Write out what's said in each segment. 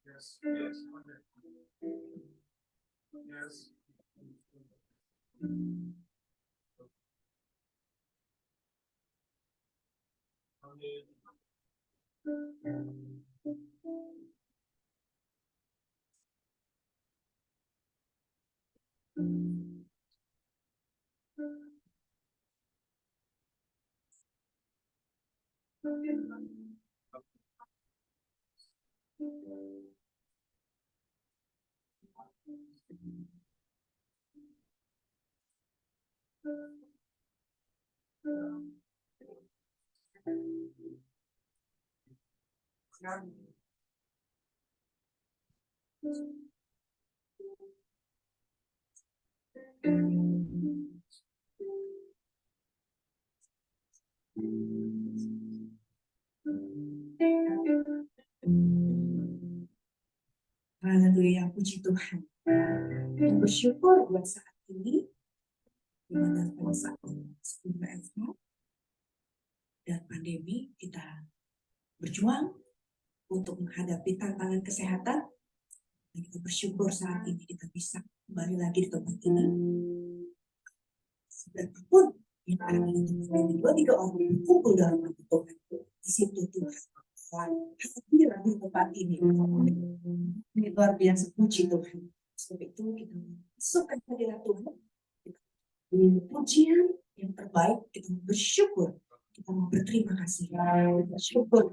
Yes, yes, yes. Haleluya, puji Tuhan. Dan bersyukur buat saat ini, di mana pada saat WFH dan pandemi kita berjuang untuk menghadapi tantangan kesehatan. Dan kita bersyukur saat ini kita bisa kembali lagi di tempat ini. Berapapun yang ada di tempat ini, 2-3 orang berkumpul dalam nama Tuhan. Di situ Tuhan hadir di tempat ini. Ini luar biasa, puji Tuhan. Sebab itu kita masukkan hadirat Tuhan. Pujian yang terbaik, kita bersyukur, kita mau berterima kasih, bersyukur.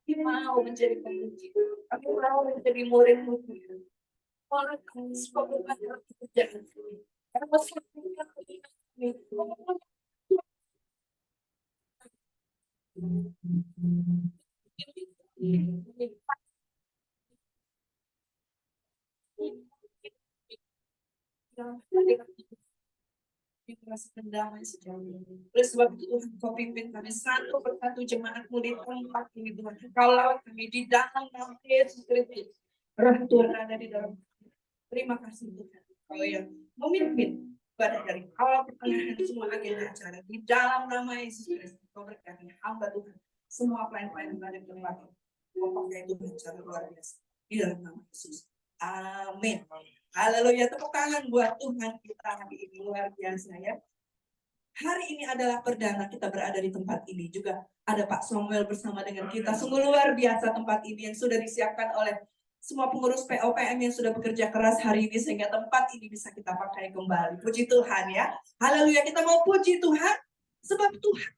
Kami mau menjadi pemimpin. Kami mau menjadi murid-mu. Orang semoga pekerjaan kami. Karena selalu kami merasakan damai sejauh ini. Oleh sebab itu Tuhan, Kau pimpin kami satu persatu jemaat-Mu di tempat ini Tuhan. Kau lawat kami di dalam nama Yesus Kristus. Roh Tuhan ada di dalam kami. Terima kasih Tuhan. Kau yang memimpin pada dari awal pertengahan semua agenda acara di dalam nama Yesus Kristus. Kau berkati hamba Tuhan. Semua pelayan-pelayan yang ada di tempat ini. Kau pakai Tuhan cara luar biasa. Di dalam nama Yesus. Amin. Haleluya, tepuk tangan buat Tuhan kita hari ini luar biasa ya. Hari ini adalah perdana kita berada di tempat ini. Juga ada Pak Samuel bersama dengan kita. Sungguh luar biasa tempat ini yang sudah disiapkan oleh semua pengurus POPM yang sudah bekerja keras hari ini sehingga tempat ini bisa kita pakai kembali. Puji Tuhan ya. Haleluya, kita mau puji Tuhan sebab Tuhan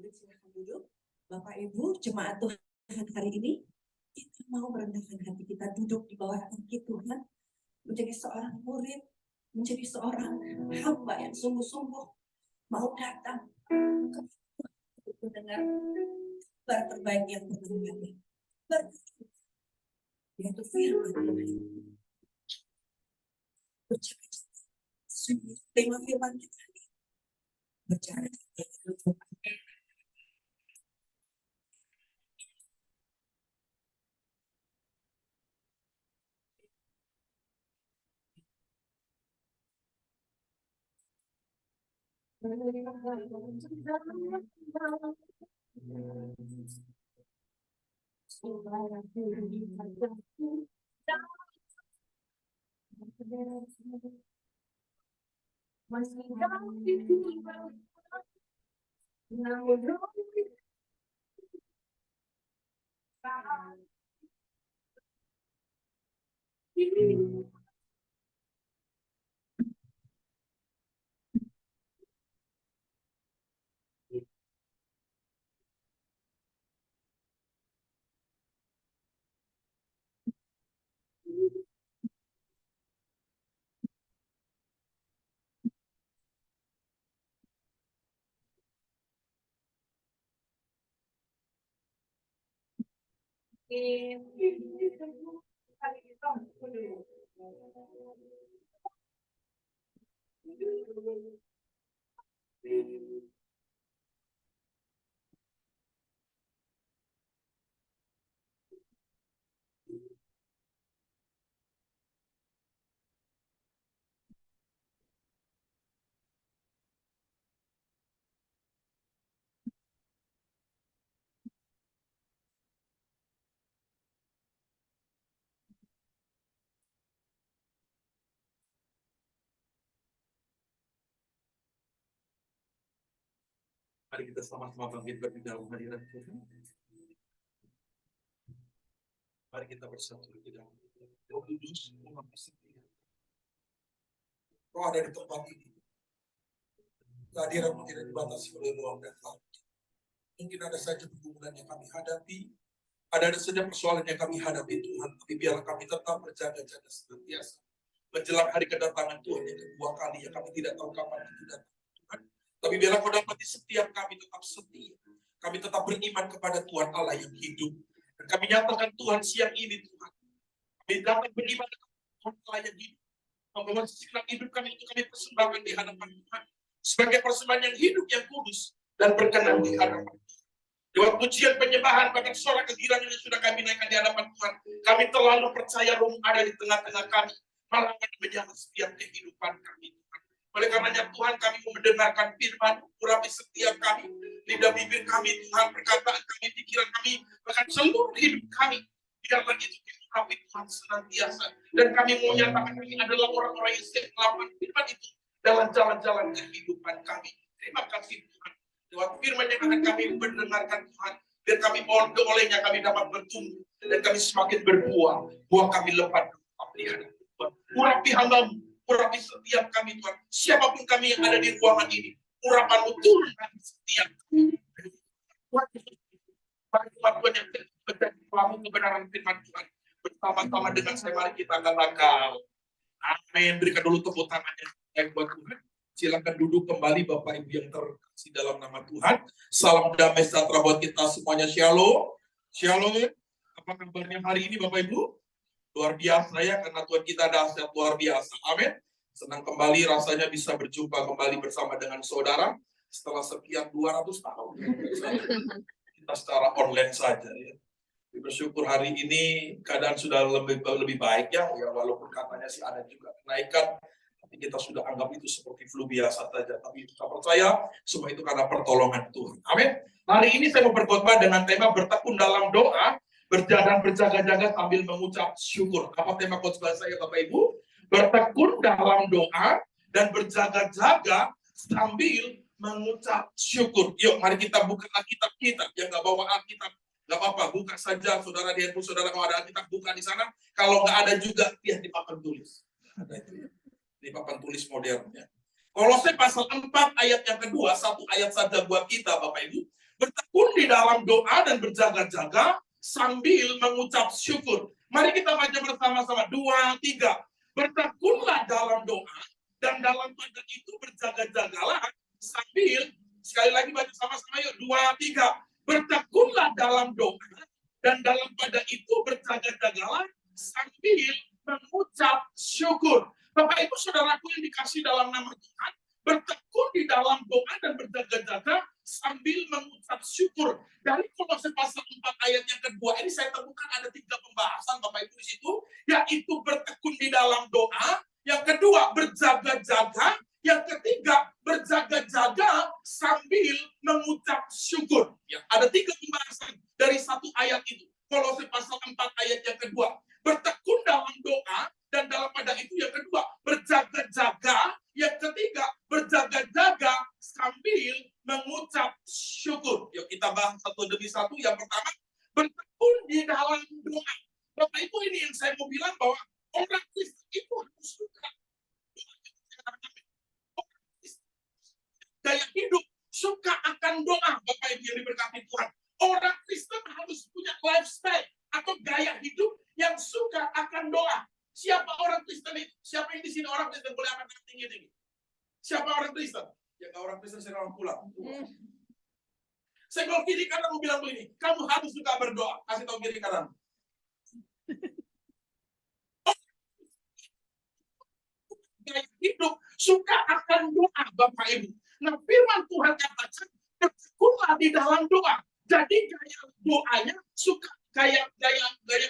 Silakan duduk. Bapak Ibu, jemaat Tuhan hari ini, kita mau merendahkan hati kita duduk di bawah kaki Tuhan, menjadi seorang murid, menjadi seorang hamba yang sungguh-sungguh mau datang untuk mendengar kabar terbaik yang berkata, yaitu firman Tuhan. Tema firman kita berbicara tentang Tuhan. Mari kita sama-sama bangkit di dalam hadirat Tuhan. Mari kita bersatu di dalam Roh Kudus mengampuni. Roh ada di tempat ini. Kehadiranmu tidak dibatasi oleh ruang dan waktu. Mungkin ada saja pergumulan yang kami hadapi, ada saja persoalan yang kami hadapi Tuhan, tapi biarlah kami tetap berjaga-jaga senantiasa. Menjelang hari kedatangan Tuhan yang kedua kali yang kami tidak tahu kapan itu datang Tuhan. Tapi biarlah Kau dapat di setiap kami tetap setia. Kami tetap beriman kepada Tuhan Allah yang hidup. Dan kami nyatakan Tuhan siang ini Tuhan. Kami dapat beriman kepada Tuhan Allah yang hidup. Membawa segenap hidup kami itu kami persembahkan di hadapan Tuhan. Sebagai persembahan yang hidup, yang kudus, dan berkenan di hadapan Tuhan. Lewat pujian penyembahan, bahkan suara kegirangan yang sudah kami naikkan di hadapan Tuhan. Kami terlalu percaya Roh ada di tengah-tengah kami. Malah akan menjaga setiap kehidupan kami. Oleh karenanya Tuhan kami mau mendengarkan firman, urapi setiap kami, lidah bibir kami Tuhan, perkataan kami, pikiran kami, bahkan seluruh hidup kami. Biarlah itu diurapi Tuhan senantiasa. Dan kami mau nyatakan kami adalah orang-orang yang siap melakukan firman itu dalam jalan-jalan kehidupan kami. Terima kasih Tuhan. Lewat firman yang akan kami mendengarkan Tuhan, biar kami olehnya kami dapat bertumbuh dan kami semakin berbuah. Buah kami lebat di hadapan Tuhan. Urapi hamba-Mu, urapi setiap kami Tuhan. Siapapun kami yang ada di ruangan ini, urapan-Mu turun kami setiap kami. Tuhan yang menjadi pelaku kebenaran firman Tuhan. Bersama-sama dengan saya mari kita katakan. Amin. Berikan dulu tepuk tangannya yang buat Tuhan. Silakan duduk kembali Bapak Ibu yang terkasih dalam nama Tuhan. Salam damai sejahtera buat kita semuanya. Shalom. Shalom. Apa kabarnya hari ini Bapak Ibu? Luar biasa ya, karena Tuhan kita dahsyat luar biasa. Amin. Senang kembali rasanya bisa berjumpa kembali bersama dengan saudara. setelah sekian 200 tahun. Kita secara online saja ya. Bersyukur hari ini keadaan sudah lebih baik ya, walaupun katanya sih ada juga kenaikan, tapi kita sudah anggap itu seperti flu biasa saja. Tapi kita percaya semua itu karena pertolongan Tuhan. Amin. Hari ini saya mau berkhotbah dengan tema bertekun dalam doa, berjalan berjaga-jaga sambil mengucap syukur. Apa tema khotbah saya Bapak Ibu? Bertekun dalam doa dan berjaga-jaga sambil mengucap syukur. Yuk, mari kita buka Alkitab kita. Yang nggak bawa Alkitab, nggak apa-apa, buka saja. Saudara di handphone saudara, kalau ada Alkitab, buka di sana. Kalau nggak ada juga, lihat di papan tulis. Ada itu ya. Di papan tulis modernnya. Kolose pasal 4 ayat yang kedua, satu ayat saja buat kita Bapak Ibu. Bertekun di dalam doa dan berjaga-jaga sambil mengucap syukur. Mari kita baca bersama-sama. 2, 3. Bertekunlah dalam doa dan dalam pada itu berjaga-jagalah sambil, sekali lagi baca sama-sama yuk, 2, 3. Bertekunlah dalam doa dan dalam pada itu berjaga-jagalah sambil mengucap syukur. Bapak Ibu saudaraku yang dikasih dalam nama Tuhan, bertekun di dalam doa dan berjaga-jaga sambil mengucap syukur. Dari Kolose pasal 4 ayat yang kedua ini saya temukan ada 3 pembahasan Bapak Ibu di situ, yaitu bertekun di dalam doa, yang kedua berjaga-jaga, yang ketiga berjaga-jaga sambil mengucap syukur. Ya, ada 3 pembahasan dari satu ayat itu. Kolose pasal 4 ayat yang kedua, bertekun dalam doa dan dalam pada itu yang kedua berjaga-jaga, yang ketiga berjaga-jaga sambil mengucap syukur. Yuk kita bahas satu demi satu. Yang pertama, bertekun di dalam doa. Bapak Ibu, ini yang saya mau bilang bahwa orang Kristen itu harus suka gaya hidup, suka akan doa. Bapak Ibu yang diberkati Tuhan, orang Kristen harus punya lifestyle atau gaya hidup yang suka akan doa. Siapa orang Kristen itu? Siapa yang di sini orang Kristen? Boleh angkat tangan tinggi-tinggi. Siapa orang Kristen? Ya kalau orang Kristen saya orang pulang. Saya kalau kiri kanan mau bilang begini, kamu harus suka berdoa. Kasih tahu kiri kanan. Gaya hidup suka akan doa, Bapak Ibu. Nah, firman Tuhan katakan bertekunlah di dalam doa. Jadi gaya doanya suka gaya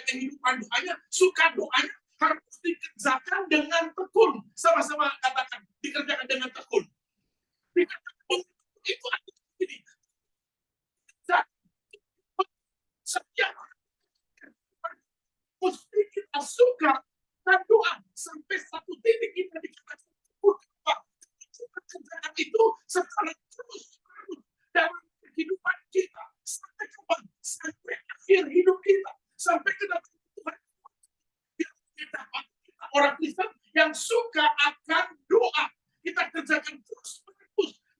kehidupan doanya, suka doanya harus dikerjakan dengan tekun. Sama-sama katakan, dikerjakan dengan tekun. Dikerjakan itu artinya begini. Setiap mesti kita suka dan doa sampai satu titik kita dikatakan kerjaan itu secara terus dalam kehidupan kita sampai kapan? Sampai akhir hidup kita, sampai kedatangan Tuhan. Kita orang Kristen yang suka akan doa, kita kerjakan terus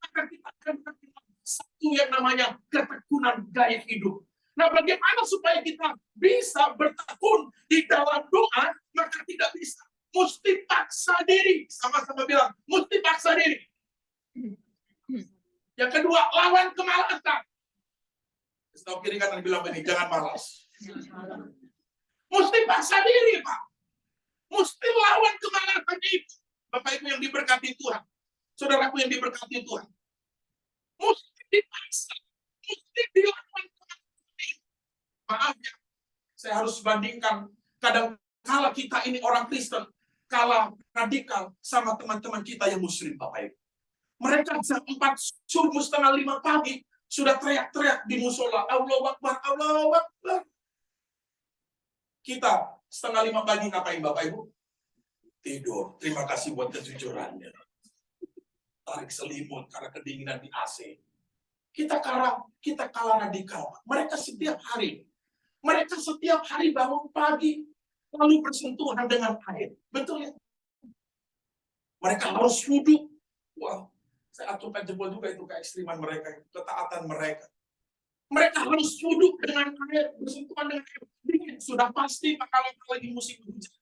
akan kita akan melakukan satu yang namanya ketekunan gaya hidup. Nah, bagaimana supaya kita bisa bertekun di dalam doa? Maka tidak bisa, mesti paksa diri. Sama-sama bilang, mesti paksa diri. Yang kedua, lawan kemalasan. Tahu kiri kanan bilang begini, jangan malas. Mesti paksa diri, Pak. Mesti lawan kemalasan itu. Bapak Ibu yang diberkati Tuhan, saudaraku yang diberkati Tuhan, mesti dipaksa, mesti dilawan kemalasan itu. Maaf ya, saya harus bandingkan. Kadang kala kita ini orang Kristen, kalah radikal sama teman-teman kita yang Muslim, Bapak Ibu. Mereka jam 4 subuh setengah 5 pagi sudah teriak-teriak di musola, Allahu Akbar, Allahu Akbar. Kita setengah 5 pagi ngapain Bapak Ibu? Tidur. Terima kasih buat kejujurannya. Tarik selimut karena kedinginan di AC. Kita kalah radikal. Mereka setiap hari bangun pagi lalu bersentuhan dengan air. Betul ya? Mereka harus wudhu. Wow. Saya acungkan jempol juga itu keekstriman mereka, ketaatan mereka. Mereka harus wudhu dengan air, bersentuhan dengan air. Dingin, sudah pasti kalau lagi musim hujan.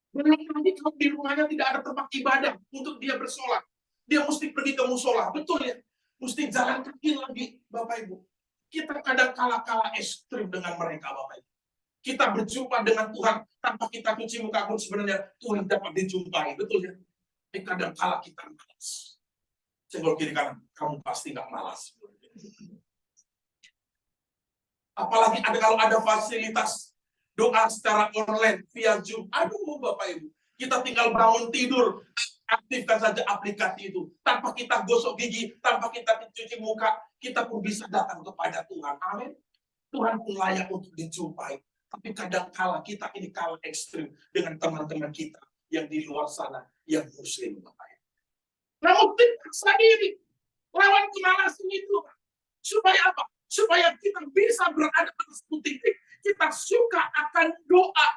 Belum lagi kalau di rumahnya tidak ada tempat ibadah untuk dia bersolat. Dia mesti pergi ke musola, betul ya? Mesti jalan kaki lagi, Bapak Ibu. Kita kadang kala ekstrim dengan mereka, Bapak Ibu. Kita berjumpa dengan Tuhan tanpa kita cuci muka pun sebenarnya Tuhan dapat dijumpai, betul ya? Tapi kadang kala kita malas. Senggol kiri kanan, kamu pasti nggak malas. Apalagi kalau ada fasilitas doa secara online via Zoom. Aduh Bapak Ibu, kita tinggal bangun tidur, aktifkan saja aplikasi itu. Tanpa kita gosok gigi, tanpa kita cuci muka, kita pun bisa datang kepada Tuhan. Amin. Tuhan pun layak untuk dijumpai. Tapi kadang kala kita ini kalah ekstrim dengan teman-teman kita yang di luar sana, yang muslim Bapak Ibu. Namun dipaksa diri, lawan kemalasan itu. Supaya apa? Supaya kita bisa berada pada satu titik, kita suka akan doa.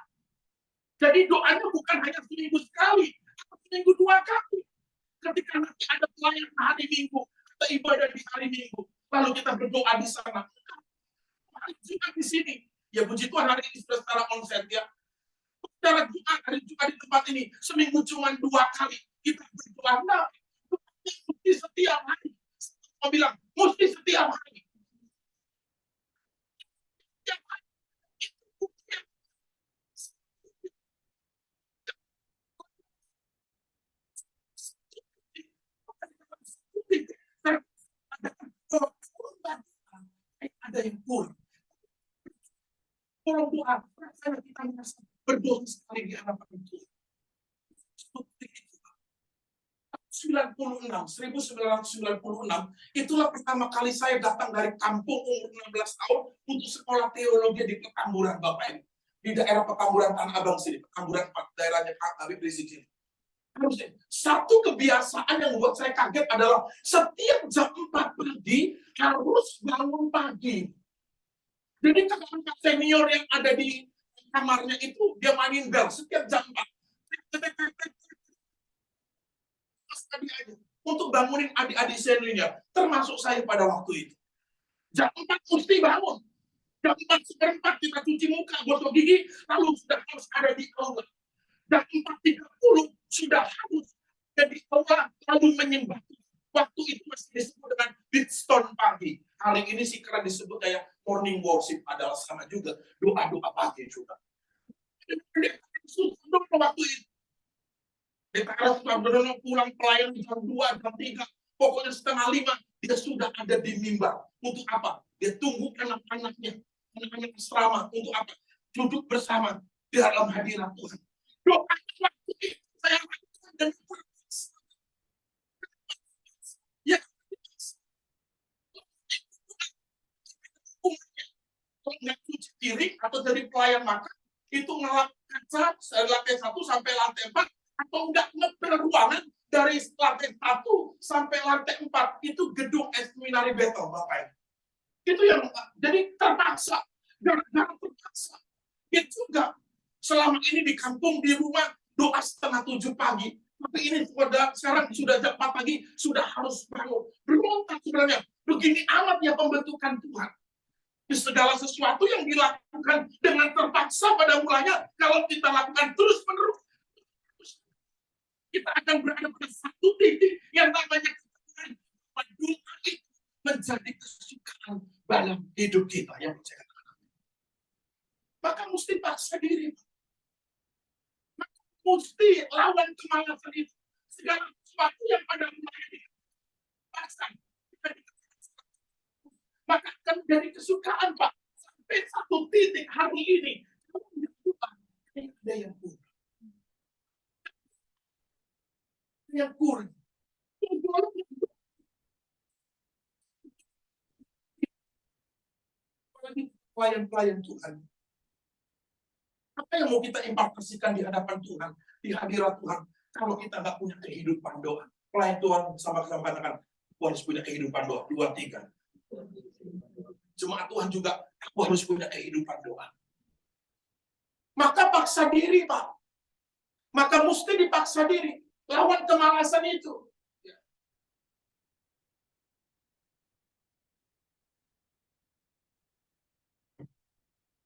Jadi doanya bukan hanya seminggu sekali, atau seminggu 2 kali. Ketika nanti ada pelayanan hari Minggu, atau ibadah di hari Minggu, lalu kita berdoa di sana. Hari Jumat di sini, ya puji Tuhan hari ini sudah secara onsite ya. Secara Jumat, hari Jumat di tempat ini, seminggu cuma 2 kali kita berdoa. Nah, mesti setiap hari. Saya bilang, mesti setiap hari. Ada yang kurang. Tolong doa, rasanya kita merasa berdosa sekali di hadapan Tuhan. 1996, itulah pertama kali saya datang dari kampung umur 16 tahun untuk sekolah teologi di Petamburan, Bapak Ibu. Di daerah Petamburan Tanah Abang sini, Petamburan daerahnya Kak Habib Rizik ini. Satu kebiasaan yang membuat saya kaget adalah setiap jam 4 pagi harus bangun pagi. Jadi kakak senior yang ada di kamarnya itu dia mainin bel setiap jam 4. Untuk bangunin adik-adik seniornya, termasuk saya pada waktu itu. Jam 4 mesti bangun. Jam 4:04 kita cuci muka, gosok gigi, lalu sudah harus ada di aula. Jam 4:30 sudah harus jadi aula, lalu menyembah. Waktu itu masih disebut dengan Bidstone pagi. Hari ini sih karena disebut kayak morning worship, adalah sama juga doa-doa pagi juga. Waktu itu DPR Sukardono pulang pelayan jam 2, jam 3, pokoknya 4:30 dia sudah ada di mimbar. Untuk apa? Dia tunggu anak-anaknya, anak-anak asrama. Untuk apa? Duduk bersama di dalam hadirat Tuhan. Doa waktu itu saya lakukan dan ya, kalau nggak cuci piring atau dari pelayan makan, itu ngelap kaca dari lantai 1 sampai lantai 4, atau enggak ngepel ruangan dari lantai 1 sampai lantai 4, itu gedung seminari Bethel, Bapak. Itu yang jadi terpaksa, gara-gara terpaksa. Dia juga selama ini di kampung, di rumah, doa 6:30 pagi. Tapi ini sekarang sudah jam 4 pagi, sudah harus bangun. Berontak sebenarnya. Begini amat ya pembentukan Tuhan. Di segala sesuatu yang dilakukan dengan terpaksa pada mulanya, kalau kita lakukan terus-menerus, kita akan berada pada satu titik yang namanya ketenangan. Doa itu menjadi kesukaan dalam hidup kita yang percaya. Maka mesti paksa diri. Maka mesti lawan kemalasan itu. Segala sesuatu yang pada mulanya dipaksa. Maka akan menjadi kesukaan, Pak. Sampai satu titik hari ini. Ada yang kurang. Yang kurang. Pelayan-pelayan Tuhan. Apa yang mau kita impartasikan di hadapan Tuhan, di hadirat Tuhan, kalau kita nggak punya kehidupan doa? Pelayan Tuhan sama-sama katakan, aku harus punya kehidupan doa. 2, 3. Jemaat Tuhan juga, aku harus punya kehidupan doa. Maka paksa diri, Pak. Maka mesti dipaksa diri. Lawan kemalasan itu.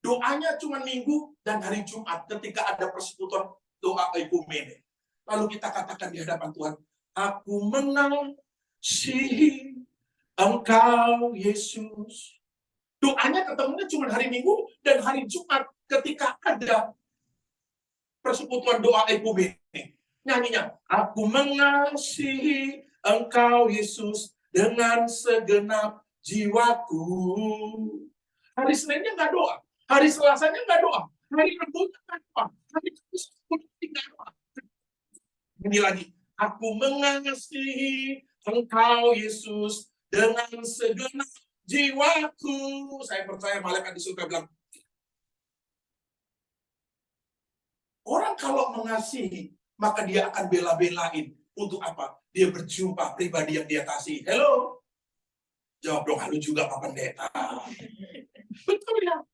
Doanya cuma Minggu dan hari Jumat ketika ada persekutuan doa ekumene. Lalu kita katakan di hadapan Tuhan, aku mengasihi Engkau Yesus. Doanya ketemunya cuma hari Minggu dan hari Jumat ketika ada persekutuan doa ekumene. Nyanyinya, aku mengasihi Engkau Yesus dengan segenap jiwaku. Hari Seninnya nggak doa, hari Selasanya nggak doa, hari Rabunya nggak doa, hari Kamis nggak doa. Ini lagi, aku mengasihi Engkau Yesus dengan segenap jiwaku. Saya percaya malaikat di surga bilang, orang kalau mengasihi, maka dia akan bela-belain. Untuk apa? Dia berjumpa pribadi yang dia kasih. Hello? Jawab dong, halo juga Pak Pendeta. Betul ya?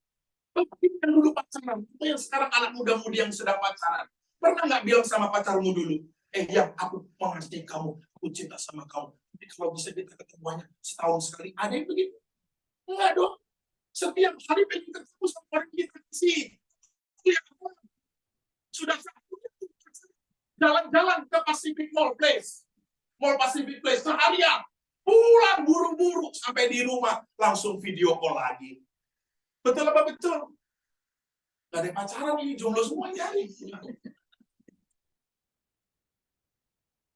Bapak yang dulu pacaran, itu yang sekarang anak muda-mudi yang sedang pacaran. Pernah nggak bilang sama pacarmu dulu, yang aku mengasihi kamu, aku cinta sama kamu. Tapi kalau bisa kita ketemuannya setahun sekali, ada yang begitu? Enggak dong. Setiap hari pengen ketemu sama orang kita kasih. Sudah jalan-jalan ke Pacific Mall Place. Mall Pacific Place seharian. Pulang buru-buru sampai di rumah langsung video call lagi. Betul apa betul? Gak ada pacaran ini, jomblo semua nyari.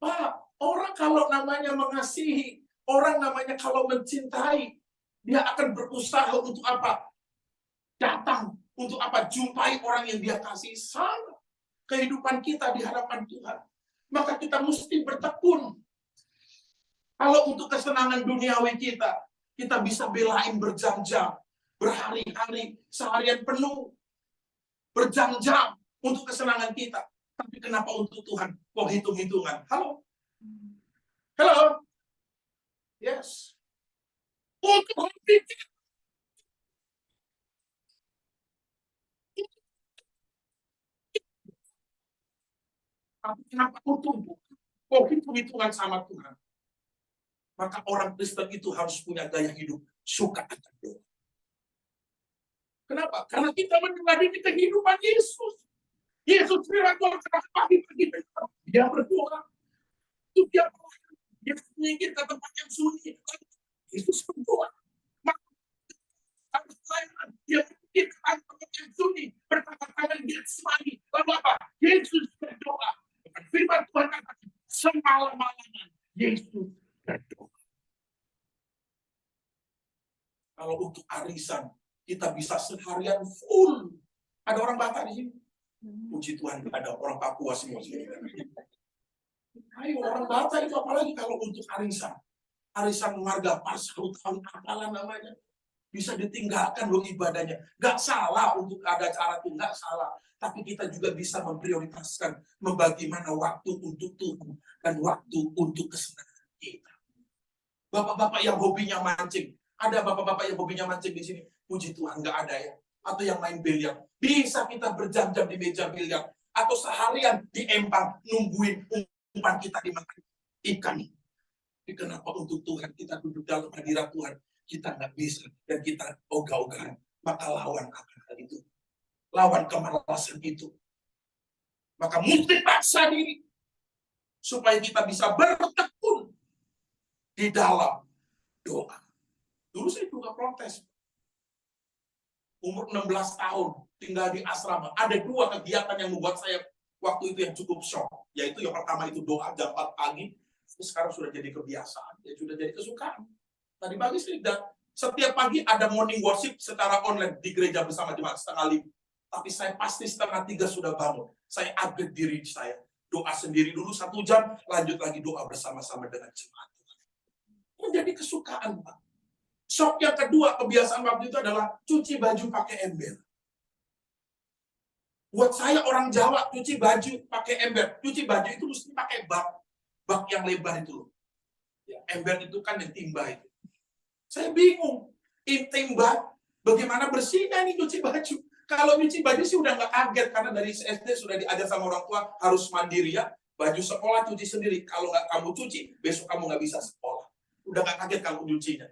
Pak, orang kalau namanya mengasihi, orang namanya kalau mencintai, dia akan berusaha untuk apa? Datang untuk apa? Jumpai orang yang dia kasih. Sama kehidupan kita di hadapan Tuhan. Maka kita mesti bertekun. Kalau untuk kesenangan duniawi kita bisa belain berjam-jam, berhari-hari, seharian penuh, berjam-jam untuk kesenangan kita. Tapi kenapa untuk Tuhan kok hitung-hitungan? Halo? Halo? Yes. Untuk hati kita. Tapi kenapa untuk kok hitung-hitungan sama Tuhan? Maka orang Kristen itu harus punya gaya hidup suka akan doa. Kenapa? Karena kita meneladani kehidupan Yesus. Yesus berdoa pagi-pagi, dia berdoa. Itu dia menyingkir ke tempat yang sunyi. Yesus berdoa. Dia menyingkir ke tempat yang sunyi. Berkata-kata dia semani. Lalu apa? Yesus berdoa. Firman Tuhan katakan, semalam-malaman Yesus berdoa. Kalau untuk arisan, kita bisa seharian full. Ada orang Batak di sini? Puji Tuhan, ada orang Papua semua sini. Ayo, orang Batak itu apalagi kalau untuk arisan. Arisan warga pas 1 tahun apalah namanya. Bisa ditinggalkan loh ibadahnya. Gak salah untuk ada cara itu, gak salah. Tapi kita juga bisa memprioritaskan membagi mana waktu untuk Tuhan dan waktu untuk kesenangan kita. Bapak-bapak yang hobinya mancing, ada bapak-bapak yang hobinya mancing di sini. Puji Tuhan, nggak ada ya. Atau yang main biliar. Bisa kita berjam-jam di meja biliar. Atau seharian di empang nungguin umpan kita dimakan ikan. Tapi kenapa untuk Tuhan kita duduk dalam hadirat Tuhan? Kita nggak bisa. Dan kita ogah-ogahan. Maka lawan akan hal itu. Lawan kemalasan itu. Maka mesti paksa diri. Supaya kita bisa bertekun di dalam doa. Dulu saya juga protes. Umur 16 tahun, tinggal di asrama. Ada 2 kegiatan yang membuat saya waktu itu yang cukup shock. Yaitu yang pertama itu doa jam 4 pagi. Sekarang sudah jadi kebiasaan. Ya sudah jadi kesukaan. Tadi pagi setiap pagi ada morning worship secara online di gereja bersama jemaat 4:30. Tapi saya pasti 2:30 sudah bangun. Saya update diri saya. Doa sendiri dulu 1 jam, lanjut lagi doa bersama-sama dengan jemaat. Menjadi kesukaan, Pak. Shock yang kedua, kebiasaan waktu itu adalah cuci baju pakai ember. Buat saya orang Jawa, cuci baju pakai ember. Cuci baju itu mesti pakai bak. Bak yang lebar itu. Ya, ember itu kan yang timba itu. Saya bingung. Timba, bagaimana bersihnya nih cuci baju. Kalau cuci baju sih udah nggak kaget. Karena dari SD sudah diajar sama orang tua, harus mandiri ya. Baju sekolah cuci sendiri. Kalau nggak kamu cuci, besok kamu nggak bisa sekolah. Udah nggak kaget kalau nyucinya.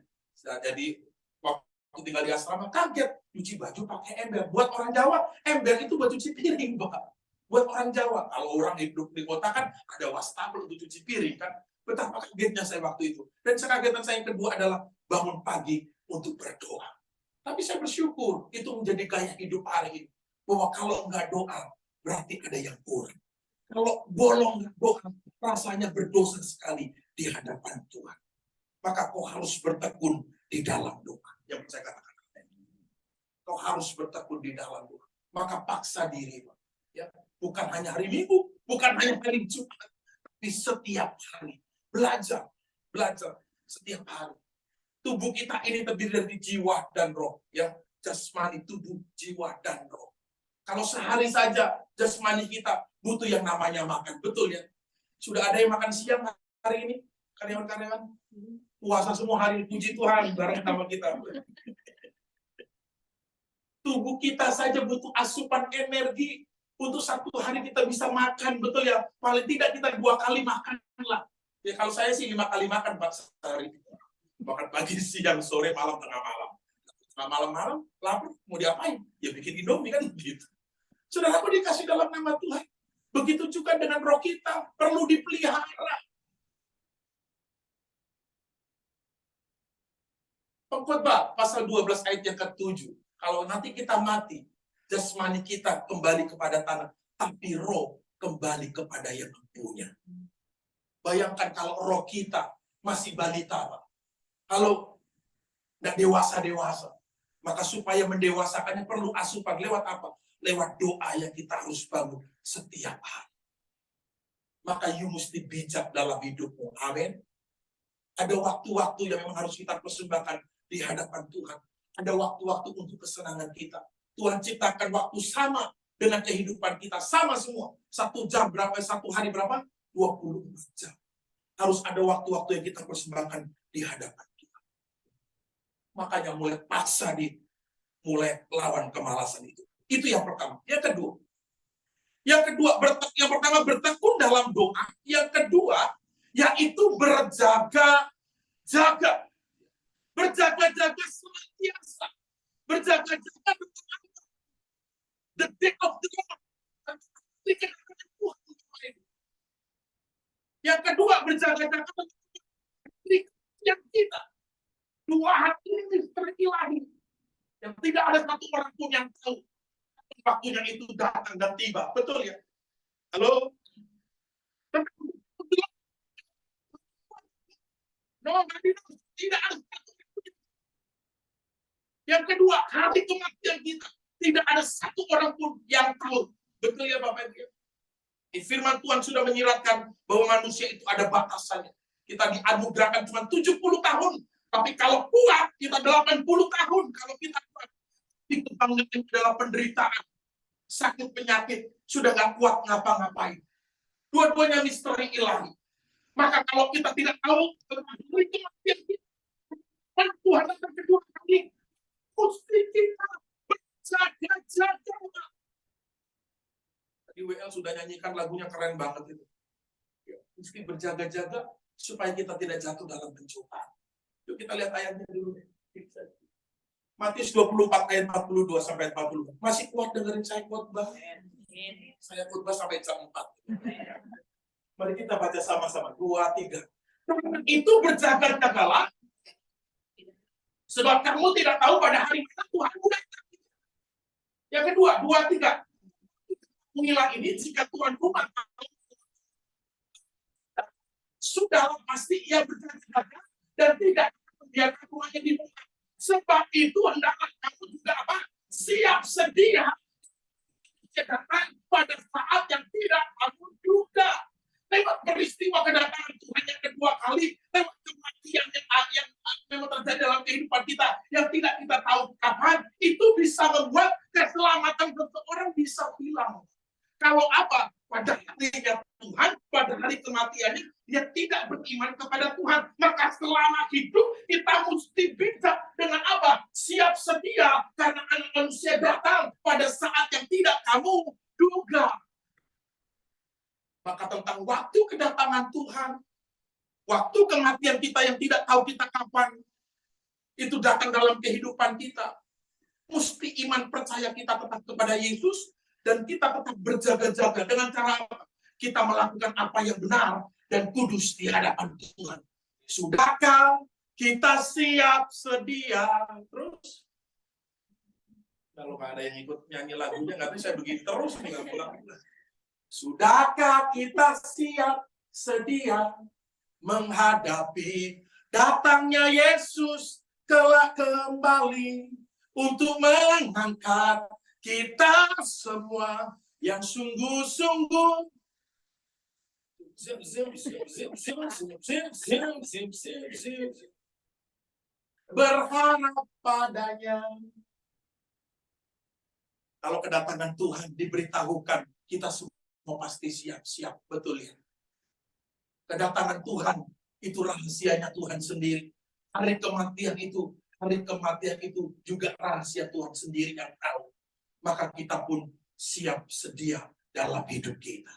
Nah, jadi waktu tinggal di asrama kaget cuci baju pakai ember. Buat orang Jawa, ember itu buat cuci piring, Pak. Buat orang Jawa, kalau orang hidup di kota kan ada wastafel untuk cuci piring kan. Betapa kagetnya saya waktu itu. Dan kekagetan saya yang kedua adalah bangun pagi untuk berdoa. Tapi saya bersyukur itu menjadi gaya hidup hari ini. Bahwa kalau nggak doa, berarti ada yang kurang. Kalau bolong doa, rasanya berdosa sekali di hadapan Tuhan. Maka kau harus bertekun di dalam doa. Yang saya katakan. Kau harus bertekun di dalam doa. Maka paksa diri. Ya. Bukan hanya hari Minggu, bukan hanya hari Jumat, tapi setiap hari. Belajar setiap hari. Tubuh kita ini terdiri dari jiwa dan roh. Ya. Jasmani, tubuh, jiwa, dan roh. Kalau sehari saja jasmani kita butuh yang namanya makan. Betul ya? Sudah ada yang makan siang hari ini? Karyawan-karyawan? Puasa semua hari, puji Tuhan, bareng sama kita. Tubuh kita saja butuh asupan energi. Untuk satu hari kita bisa makan, betul ya? Paling tidak kita 2 kali makan lah. Ya kalau saya sih 5 kali makan Pak sehari. Makan pagi, siang, sore, malam, tengah malam. Tengah malam, lapar, mau diapain? Ya bikin Indomie kan gitu. Saudaraku dikasih dalam nama Tuhan. Begitu juga dengan roh kita, perlu dipelihara. Pengkhotbah pasal 12 ayat yang ke-7. Kalau nanti kita mati, jasmani kita kembali kepada tanah, tapi roh kembali kepada yang punya. Bayangkan kalau roh kita masih balita, Pak. Kalau tidak dewasa-dewasa, maka supaya mendewasakannya perlu asupan lewat apa? Lewat doa yang kita harus bangun setiap hari. Maka you mesti bijak dalam hidupmu. Amin. Ada waktu-waktu yang memang harus kita persembahkan di hadapan Tuhan. Ada waktu-waktu untuk kesenangan kita. Tuhan ciptakan waktu sama dengan kehidupan kita. Sama semua. 1 jam berapa? 1 hari berapa? 24 jam. Harus ada waktu-waktu yang kita persembahkan di hadapan Tuhan. Makanya mulai paksa mulai lawan kemalasan itu. Itu yang pertama. Yang pertama bertekun dalam doa. Yang kedua, yaitu berjaga-jaga. Berjaga-jaga senantiasa. Berjaga-jaga dengan the day of the Lord. Yang kedua, berjaga-jaga yang kita. 2 hati ini terilahi. Yang tidak ada satu orang pun yang tahu waktunya itu datang dan tiba. Betul ya? Halo? Tidak ada satu. Yang kedua, hari kematian kita. Tidak ada satu orang pun yang tahu. Betul ya Bapak Ibu? Firman Tuhan sudah menyiratkan bahwa manusia itu ada batasannya. Kita dianugerahkan cuma 70 tahun. Tapi kalau kuat, kita 80 tahun. Kalau kita kuat, itu adalah penderitaan. Sakit penyakit, sudah nggak kuat ngapa-ngapain. Dua-duanya misteri ilahi. Maka kalau kita tidak tahu, hari kematian kita, Tuhan akan kedua kali. Mesti kita berjaga-jaga. Tadi WL sudah nyanyikan lagunya keren banget itu. Ya, mesti berjaga-jaga supaya kita tidak jatuh dalam pencobaan. Yuk kita lihat ayatnya dulu. Matius 24 ayat 42 sampai 40. Masih kuat dengerin saya khotbah? Saya khotbah sampai jam 4. Mari kita baca sama-sama. 2, 3. Itu berjaga-jagalah. Sebab kamu tidak tahu pada hari mana Tuhan datang. Yang kedua, 2, 3. Inilah ini jika Tuhan rumah sudah pasti ia berjaga-jaga dan tidak membiarkan rumahnya dibuka. Sebab itu hendaklah kamu juga apa? Siap sedia datang pada saat yang tidak kamu duga. Lewat peristiwa kedatangan Tuhan yang kedua kali, lewat kematian yang memang terjadi dalam kehidupan kita, yang tidak kita tahu kapan, itu bisa membuat keselamatan seseorang bisa hilang. Kalau apa? Pada harinya Tuhan, pada hari kematiannya, dia tidak beriman kepada Tuhan. Maka selama hidup, kita mesti bijak dengan apa? Siap sedia, karena anak manusia datang pada saat yang tidak kamu duga. Maka tentang waktu kedatangan Tuhan, waktu kematian kita yang tidak tahu kita kapan, itu datang dalam kehidupan kita. Mesti iman percaya kita tetap kepada Yesus, dan kita tetap berjaga-jaga dengan cara apa? Kita melakukan apa yang benar dan kudus di hadapan Tuhan. Sudahkah kita siap sedia? Terus, kalau nggak ada yang ikut nyanyi lagunya, nggak bisa begini terus nih, nggak pulang. Sudahkah kita siap sedia menghadapi datangnya Yesus kelak kembali untuk mengangkat kita semua yang sungguh-sungguh berharap padanya. Kalau kedatangan Tuhan diberitahukan, kita semua pasti siap-siap, betul ya. Kedatangan Tuhan itu rahasianya Tuhan sendiri. Hari kematian itu juga rahasia Tuhan sendiri yang tahu. Maka kita pun siap sedia dalam hidup kita.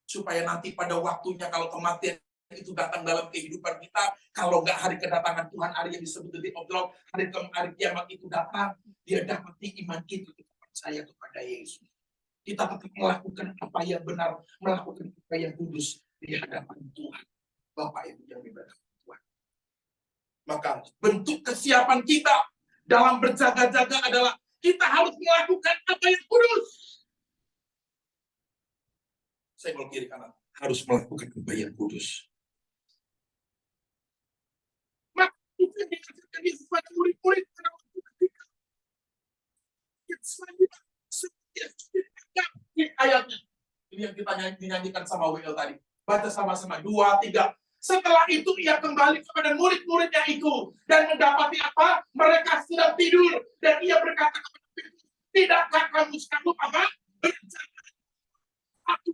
Supaya nanti pada waktunya kalau kematian itu datang dalam kehidupan kita, kalau nggak hari kedatangan Tuhan, hari yang disebut the day of the Lord, hari kiamat itu datang, dia dapati iman kita percaya kepada Yesus. Kita tetap melakukan apa yang benar, melakukan apa yang kudus di hadapan Tuhan. Bapak Ibu yang diberkati Tuhan. Maka bentuk kesiapan kita dalam berjaga-jaga adalah kita harus melakukan apa yang kudus. Saya mau kiri kanan, harus melakukan apa yang kudus. Maka itu yang dikatakan Yesus pada murid-murid pada waktu ketika yang selanjutnya ayatnya. Ini yang kita dinyanyikan sama WL tadi. Baca sama-sama 2, 3. Setelah itu ia kembali kepada murid-muridnya itu dan mendapati apa? Mereka sedang tidur dan ia berkata kepada mereka, tidakkah kamu sanggup apa? Berjaga. Aku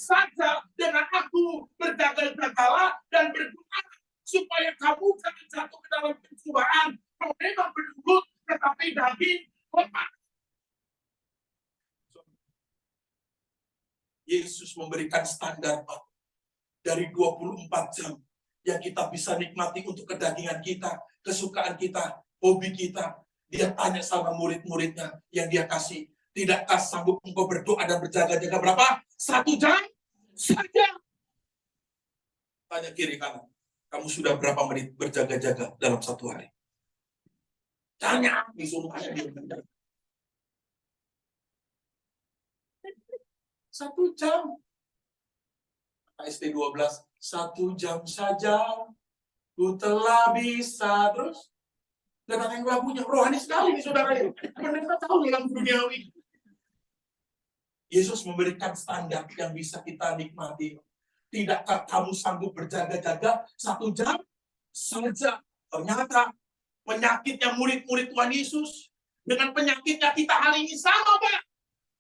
saja dengan aku berjaga-jagalah dan berdoa supaya kamu jangan jatuh ke dalam pencobaan. Kau memang berlutut tetapi daging lemah. Yesus memberikan standar Pak, dari 24 jam yang kita bisa nikmati untuk kedagingan kita, kesukaan kita, hobi kita. Dia tanya sama murid-muridnya yang dia kasih, tidakkah sanggup engkau berdoa dan berjaga-jaga berapa? 1 jam saja. Tanya kiri kanan, kamu sudah berapa menit berjaga-jaga dalam 1 hari? Tanya, disuruh tanya dia. 1 jam. ST 12, 1 jam saja ku telah bisa. Terus dan ada yang lagunya rohani sekali nih saudara ini. Mereka tahu dalam duniawi. Yesus memberikan standar yang bisa kita nikmati. Tidakkah kamu sanggup berjaga-jaga 1 jam saja? Ternyata penyakitnya murid-murid Tuhan Yesus dengan penyakitnya kita hari ini sama Pak.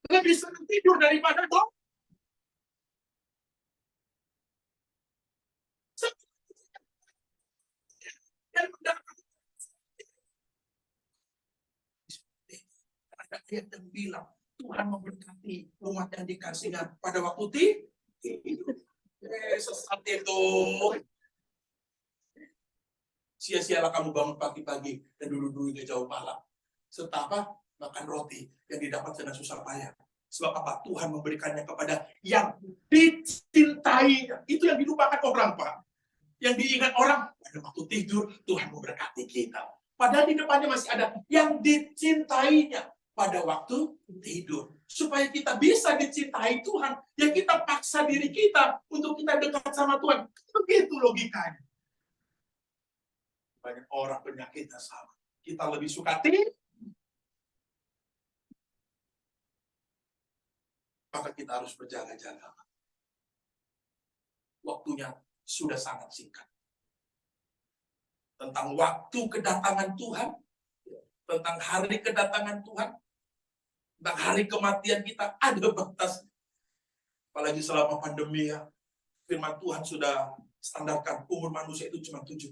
Lebih sering tidur daripada dong. Dan ada ayat yang bilang Tuhan memberkati umat yang dikasihnya pada waktu tidur. Sesat itu. Sia-sialah kamu bangun pagi-pagi dan dulu-dulu ke jauh malam. Serta makan roti yang didapat dengan susah payah. Sebab apa? Tuhan memberikannya kepada yang dicintainya. Itu yang dilupakan orang, Pak. Yang diingat orang, pada waktu tidur, Tuhan memberkati kita. Padahal di depannya masih ada yang dicintainya pada waktu tidur. Supaya kita bisa dicintai Tuhan, ya kita paksa diri kita untuk kita dekat sama Tuhan. Begitu logikanya. Banyak orang penyakitnya sama. Kita lebih suka tidur. Maka kita harus berjaga-jaga. Waktunya sudah sangat singkat. Tentang waktu kedatangan Tuhan, tentang hari kedatangan Tuhan, tentang hari kematian kita, ada batas. Apalagi selama pandemi ya, firman Tuhan sudah standarkan umur manusia itu cuma 70.